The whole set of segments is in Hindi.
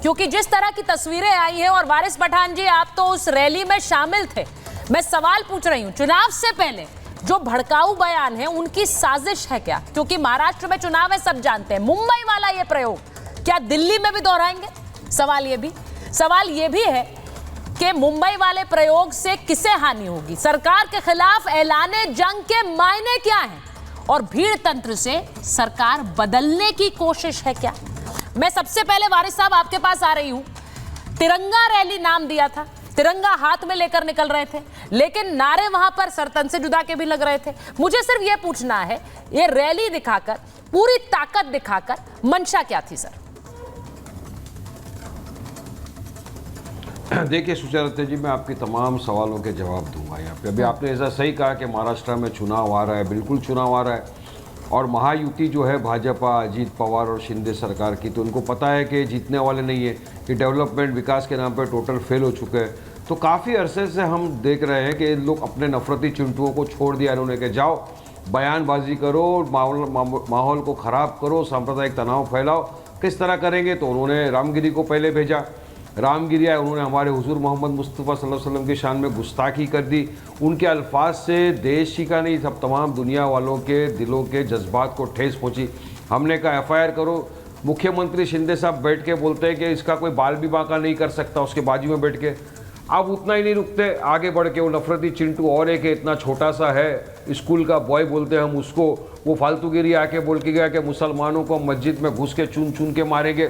क्योंकि जिस तरह की तस्वीरें आई हैं, और वारिस पठान जी आप तो उस रैली में शामिल थे, मैं सवाल पूछ रही हूं, चुनाव से पहले जो भड़काऊ बयान है उनकी साजिश है क्या? क्योंकि महाराष्ट्र में चुनाव है, सब जानते हैं। मुंबई वाला ये प्रयोग क्या दिल्ली में भी दोहराएंगे? सवाल ये भी है कि मुंबई वाले प्रयोग से किसे हानि होगी? सरकार के खिलाफ ऐलाने जंग के मायने क्या हैं? और भीड़ तंत्र से सरकार बदलने की कोशिश है क्या? मैं सबसे पहले वारिस साहब आपके पास आ रही हूं। तिरंगा रैली नाम दिया था, तिरंगा हाथ में लेकर निकल रहे थे, लेकिन नारे वहां पर सरतन से जुदा के भी लग रहे थे। मुझे सिर्फ यह पूछना है, ये रैली दिखाकर, पूरी ताकत दिखाकर मंशा क्या थी सर? देखिए सुचरिता जी, मैं आपकी तमाम सवालों के जवाब दूंगा यहाँ पे। अभी आपने ऐसा सही कहा कि महाराष्ट्र में चुनाव आ रहा है, बिल्कुल चुनाव आ रहा है, और महायुति जो है भाजपा, अजीत पवार और शिंदे सरकार की, तो उनको पता है कि जीतने वाले नहीं है, कि डेवलपमेंट विकास के नाम पर टोटल फेल हो चुके हैं। तो काफ़ी अरसे से हम देख रहे हैं कि लोग अपने नफरती चिंटुओं को छोड़ दिया इन्होंने, कि जाओ बयानबाजी करो, माहौल को ख़राब करो, सांप्रदायिक तनाव फैलाओ। किस तरह करेंगे? तो उन्होंने रामगिरी को पहले भेजा, रामगिरी आए, उन्होंने हमारे हुजूर मोहम्मद मुस्तफ़ा सल्लल्लाहु अलैहि वसल्लम की शान में गुस्ताखी कर दी। उनके अल्फाज से देश ही का नहीं, सब तमाम दुनिया वालों के दिलों के जज्बात को ठेस पहुंची। हमने कहा FIR करो। मुख्यमंत्री शिंदे साहब बैठ के बोलते हैं कि इसका कोई बाल भी बांका नहीं कर सकता, उसके बाजू में बैठ के। अब उतना ही नहीं रुकते, आगे बढ़ के वो नफरती चिंटू और एक इतना छोटा सा है, स्कूल का बॉय बोलते हैं हम उसको, वो फालतूगिरी आके बोल के गया कि मुसलमानों को मस्जिद में घुस के चुन चुन के मारेंगे।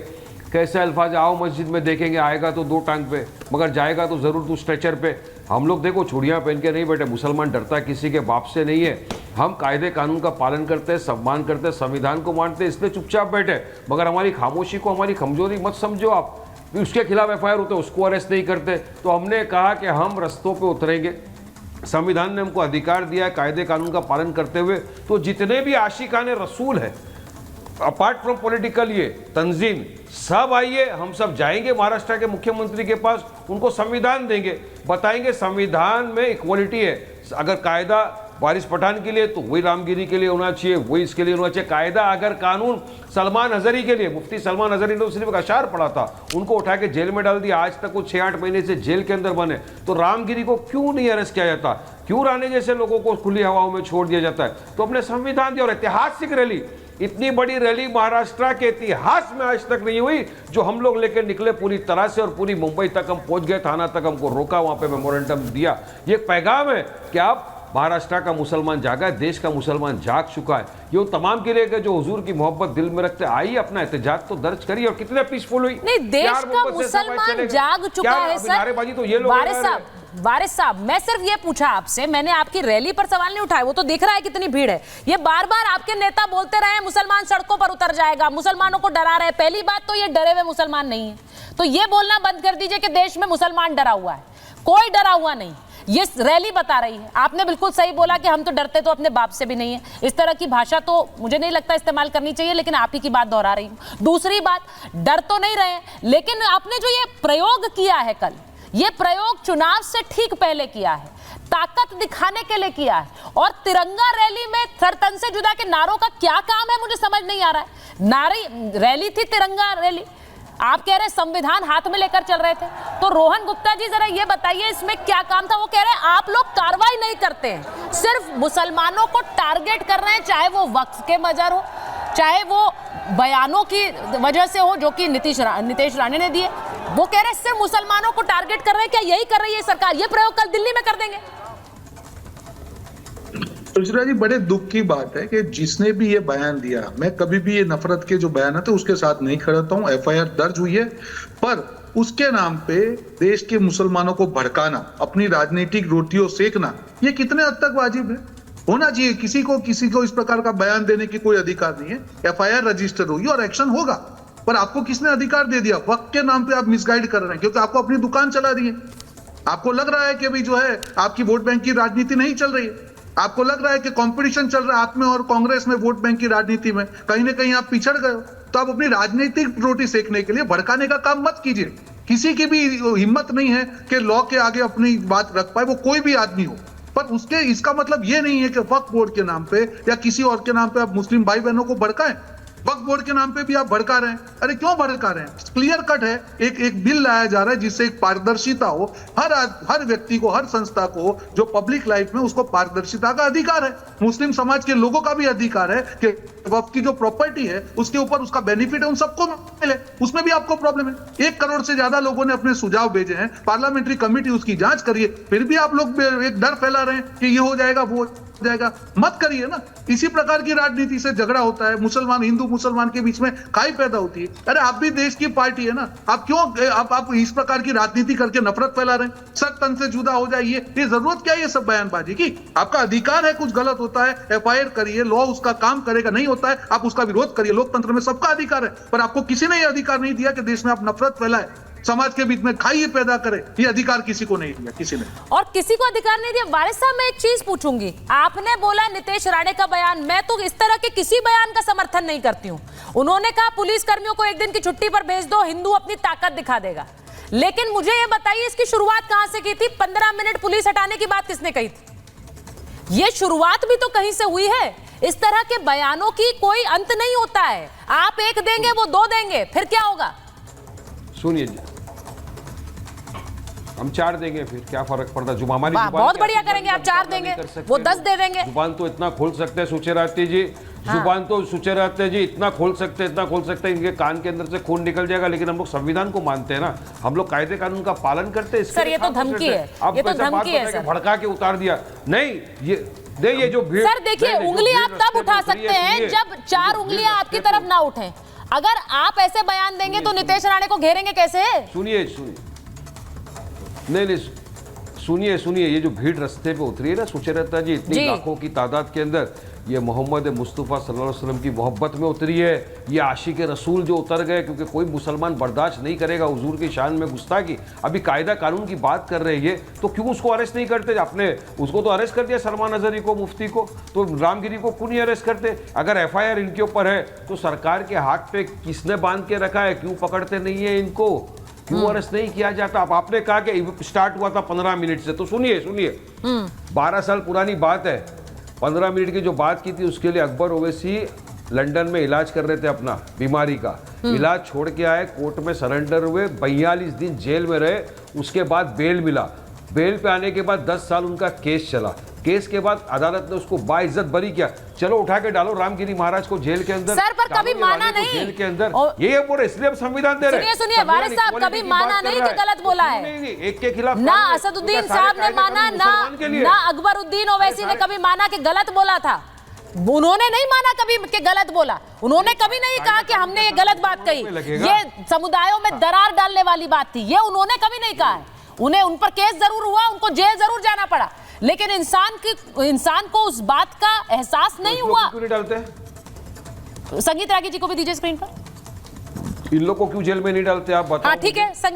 कैसे अल्फाज, आओ मस्जिद में देखेंगे, आएगा तो 2 टांग पे, मगर जाएगा तो ज़रूर तू स्ट्रेचर पे। हम लोग देखो चूड़ियाँ पहन के नहीं बैठे, मुसलमान डरता किसी के बाप से नहीं है। हम कायदे कानून का पालन करते हैं, सम्मान करते हैं, संविधान को मानते हैं, इसलिए चुपचाप बैठे। मगर हमारी खामोशी को हमारी कमजोरी मत समझो आप। उसके खिलाफ FIR होते, उसको अरेस्ट नहीं करते। तो हमने कहा कि हम रस्तों पर उतरेंगे, संविधान ने हमको अधिकार दिया है कायदे कानून का पालन करते हुए। तो जितने भी आशिकाने रसूल है, अपार्ट फ्रॉम पॉलिटिकल ये तंजीम, सब आइए, हम सब जाएंगे महाराष्ट्र के मुख्यमंत्री के पास, उनको संविधान देंगे, बताएंगे संविधान में इक्वलिटी है। अगर कायदा वारिस पठान के लिए तो वही रामगिरी के लिए होना चाहिए, वही इसके लिए होना चाहिए कायदा। अगर कानून सलमान अजहरी के लिए, मुफ्ती सलमान अजहरी ने तो सिर्फ एक अशार पढ़ा था, उनको उठा के जेल में डाल दिया, आज तक वो 6-8 महीने से जेल के अंदर बने। तो रामगिरी को क्यों नहीं अरेस्ट किया जाता? क्यों राणे जैसे लोगों को खुली हवाओं में छोड़ दिया जाता है? तो अपने संविधान दिया। और ऐतिहासिक रैली, इतनी बड़ी रैली महाराष्ट्र के इतिहास में आज तक नहीं हुई, जो हम लोग लेकर निकले पूरी तरह से, और पूरी मुंबई तक हम पहुंच गए, थाना तक हमको रोका, वहां पे मेमोरेंडम दिया। ये पैगाम है कि आप महाराष्ट्र का मुसलमान जागा है, देश का मुसलमान जाग चुका है। ये तमाम के लिए जो हुजूर की मोहब्बत दिल में रखते, आइए अपना एहतजाज तो दर्ज करिए। और कितने पीसफुल हुई, नहीं देश का मुसलमान जाग चुका है सर। नारेबाजी तो ये लोग, वारिस साहब, मैं सिर्फ ये पूछा आपसे, मैंने आपकी रैली पर सवाल नहीं उठाया, वो तो दिख रहा है कितनी भीड़ है। ये बार बार आपके नेता बोलते रहे मुसलमान सड़कों पर उतर जाएगा, मुसलमानों को डरा रहे। पहली बात तो ये डरे हुए मुसलमान नहीं है, तो ये बोलना बंद कर दीजिए कि देश में मुसलमान डरा हुआ है। कोई डरा हुआ नहीं, ये रैली बता रही है। आपने बिल्कुल सही बोला कि हम तो डरते तो अपने बाप से भी नहीं है। इस तरह की भाषा तो मुझे नहीं लगता इस्तेमाल करनी चाहिए, लेकिन आप ही की बात दोहरा रही हूं। दूसरी बात, डर तो नहीं रहे, लेकिन आपने जो ये प्रयोग किया है कल, ये प्रयोग चुनाव से ठीक पहले किया है, ताकत दिखाने के लिए किया है। और तिरंगा रैली में सरतन से जुदा के नारों का क्या काम है, मुझे समझ नहीं आ रहा है। नारी रैली थी, तिरंगा रैली, आप कह रहे संविधान हाथ में लेकर चल रहे थे। तो रोहन गुप्ता जी जरा ये बताइए इसमें क्या काम था? वो कह रहे हैं आप लोग कार्रवाई नहीं करते हैं, सिर्फ मुसलमानों को टारगेट कर रहे हैं, चाहे वो वक्फ के मजर हो, चाहे वो बयानों की वजह से हो जो कि नीतीश राणे ने दिए। वो कह रहे हैं सिर्फ मुसलमानों को टारगेट कर रहे हैं। क्या यही कर रही है सरकार? ये प्रयोग कल दिल्ली में कर देंगे? सुचित्रा जी, बड़े दुख की बात है कि जिसने भी ये बयान दिया, मैं कभी भी ये नफरत के जो बयान थे उसके साथ नहीं खड़ा हूं। FIR दर्ज हुई है, पर उसके नाम पे देश के मुसलमानों को भड़काना, अपनी राजनीतिक रोटियों सेकना, ये कितने हद तक वाजिब है? होना चाहिए। किसी को इस प्रकार का बयान देने की कोई अधिकार नहीं है। FIR रजिस्टर होगी और एक्शन होगा, पर आपको किसने अधिकार दे दिया? वक्त के नाम पे आप मिसगाइड कर रहे हैं, क्योंकि आपको अपनी दुकान चला रही है। आपको लग रहा है कि भाई जो है आपकी वोट बैंक की राजनीति नहीं चल रही है, आपको लग रहा है कि कंपटीशन चल रहा है आप में और कांग्रेस में वोट बैंक की राजनीति में, कहीं ना कहीं आप पिछड़ गए हो। तो आप अपनी राजनीतिक रोटी सेकने के लिए भड़काने का काम मत कीजिए। किसी की भी हिम्मत नहीं है कि लॉ के आगे अपनी बात रख पाए, वो कोई भी आदमी हो। पर उसके इसका मतलब ये नहीं है कि वक्फ बोर्ड के नाम पे या किसी और के नाम पे आप मुस्लिम भाई बहनों को भड़काएं। वक्फ बोर्ड के नाम पे भी आप भड़का रहे हैं। अरे क्यों भड़का रहे हैं? क्लियर कट है, एक बिल लाया जा रहा है जिससे एक पारदर्शिता हो, हर व्यक्ति को, हर संस्था को जो पब्लिक लाइफ में, उसको पारदर्शिता का अधिकार है। मुस्लिम समाज के लोगों का भी अधिकार है कि वक्फ की जो प्रॉपर्टी है उसके ऊपर उसका बेनिफिट है, उन सबको मिले। उसमें भी आपको प्रॉब्लम है। 1 करोड़ से ज्यादा लोगों ने अपने सुझाव भेजे हैं, पार्लियामेंट्री कमेटी उसकी जांच करिए, फिर भी आप लोग एक डर फैला रहे हैं कि ये हो जाएगा, वो हो जाएगा। मत करिए ना। इसी प्रकार की राजनीति से झगड़ा होता है, मुसलमान, हिंदू मुसलमान के बीच में खाई पैदा होती है। अरे आप भी देश की पार्टी है ना, आप क्यों आप इस प्रकार की राजनीति करके नफरत फैला रहे हैं? सर तन से जुदा हो जाइए, ये जरूरत क्या है ये सब बयानबाजी की? आपका अधिकार है, कुछ गलत होता है एफआईआर करिए, लॉ उसका काम करेगा, नहीं होता है आप उसका विरोध करिए, लोकतंत्र में सबका अधिकार है। पर आपको किसी ने यह अधिकार नहीं दिया कि देश में आप नफरत फैलाए, समाज के बीच में खाई पैदा करे। ये अधिकार किसी को नहीं दिया, किसी ने, और किसी को अधिकार नहीं दिया। वारिस साहब, मैं एक चीज पूछूंगी, आपने बोला नीतीश राणे का बयान, मैं तो इस तरह के किसी बयान का समर्थन नहीं करती हूं। उन्होंने कहा पुलिस कर्मियों को 1 दिन की छुट्टी पर भेज दो, हिंदू अपनी ताकत दिखा देगा। लेकिन मुझे ये बताइए, इसकी शुरुआत कहां से की थी? 15 मिनट पुलिस हटाने की बात किसने कही थी? ये शुरुआत भी तो कहीं से हुई है। इस तरह के बयानों की कोई अंत नहीं होता है। आप 1 देंगे, वो 2 देंगे, फिर क्या होगा? सुनिए जी, हम 4 देंगे, फिर क्या फर्क पड़ता है? हमारी बहुत बढ़िया करेंगे, आप 4 देंगे, वो 10 दे देंगे। जुबान तो इतना खोल सकते हैं सुचेराती जी, जुबान तो सुचेराते जी इतना खोल सकते हैं, इनके कान के अंदर से खून निकल जाएगा। लेकिन हम लोग संविधान को मानते हैं ना, हम लोग कायदे कानून का पालन करते हैं। सर ये तो धमकी है, ये तो धमकी है सर। भड़का के उतार दिया नहीं, ये जो भीड़, सर देखिए, उंगली आप तब उठा सकते हैं जब 4 उंगलियां आपकी तरफ ना उठें। अगर आप ऐसे बयान देंगे तो नीतीश राणे को घेरेंगे कैसे? सुनिए, नहीं, सुनिए, ये जो भीड़ रास्ते पे उतरी है ना सुचेरता जी, इतनी लाखों की तादाद के अंदर, ये मोहम्मद मुस्तफ़ा सल्लल्लाहु अलैहि वसल्लम की मोहब्बत में उतरी है। ये आशिक रसूल जो उतर गए, क्योंकि कोई मुसलमान बर्दाश्त नहीं करेगा हुजूर की शान में गुस्ताखी। अभी कायदा कानून की बात कर रहे हैं, तो क्यों उसको अरेस्ट नहीं करते? आपने उसको तो अरेस्ट कर दिया, सलमान अजहरी को, मुफ्ती को, तो रामगिरी को क्यों नहीं अरेस्ट करते? अगर एफआईआर इनके ऊपर है तो सरकार के हाथ पे किसने बांध के रखा है? क्यों पकड़ते नहीं है इनको? क्यों अरेस्ट नहीं किया जाता? अब आपने कहा कि स्टार्ट हुआ था 15 मिनट से, तो सुनिए 12 साल पुरानी बात है। 15 मिनट की जो बात की थी, उसके लिए अकबर ओवैसी लंदन में इलाज कर रहे थे अपना बीमारी का। इलाज छोड़ के आए, कोर्ट में सरेंडर हुए, 42 दिन जेल में रहे, उसके बाद बेल मिला। बेल पे आने के बाद 10 साल उनका केस चला। केस के बाद अदालत ने उसको बाइज्जत बरी किया। चलो उठा के डालो रामगिरी महाराज को जेल के अंदर। सर पर कभी माना नहीं जेल के अंदर, ये बोले इसलिए हम संविधान दे रहे हैं। सुनिए वारिस साहब, कभी माना नहीं कि गलत बोला है। एक के खिलाफ ना असदुद्दीन साहब ने माना, ना अकबरुद्दीन ओवैसी ने कभी माना कि गलत बोला था। उन्होंने नहीं माना कभी कि गलत बोला। उन्होंने कभी नहीं कहा कि हमने ये गलत बात कही, ये समुदायों में दरार डालने वाली बात थी, ये उन्होंने कभी नहीं कहा है। उन्हें, उन पर केस जरूर हुआ, उनको जेल जरूर जाना पड़ा, लेकिन इंसान को उस बात का एहसास नहीं हुआ। क्यों नहीं डालते? संगीत रागी जी को भी दीजिए स्क्रीन पर। इन लोग को क्यों जेल में नहीं डालते आप बताओ? हाँ ठीक है।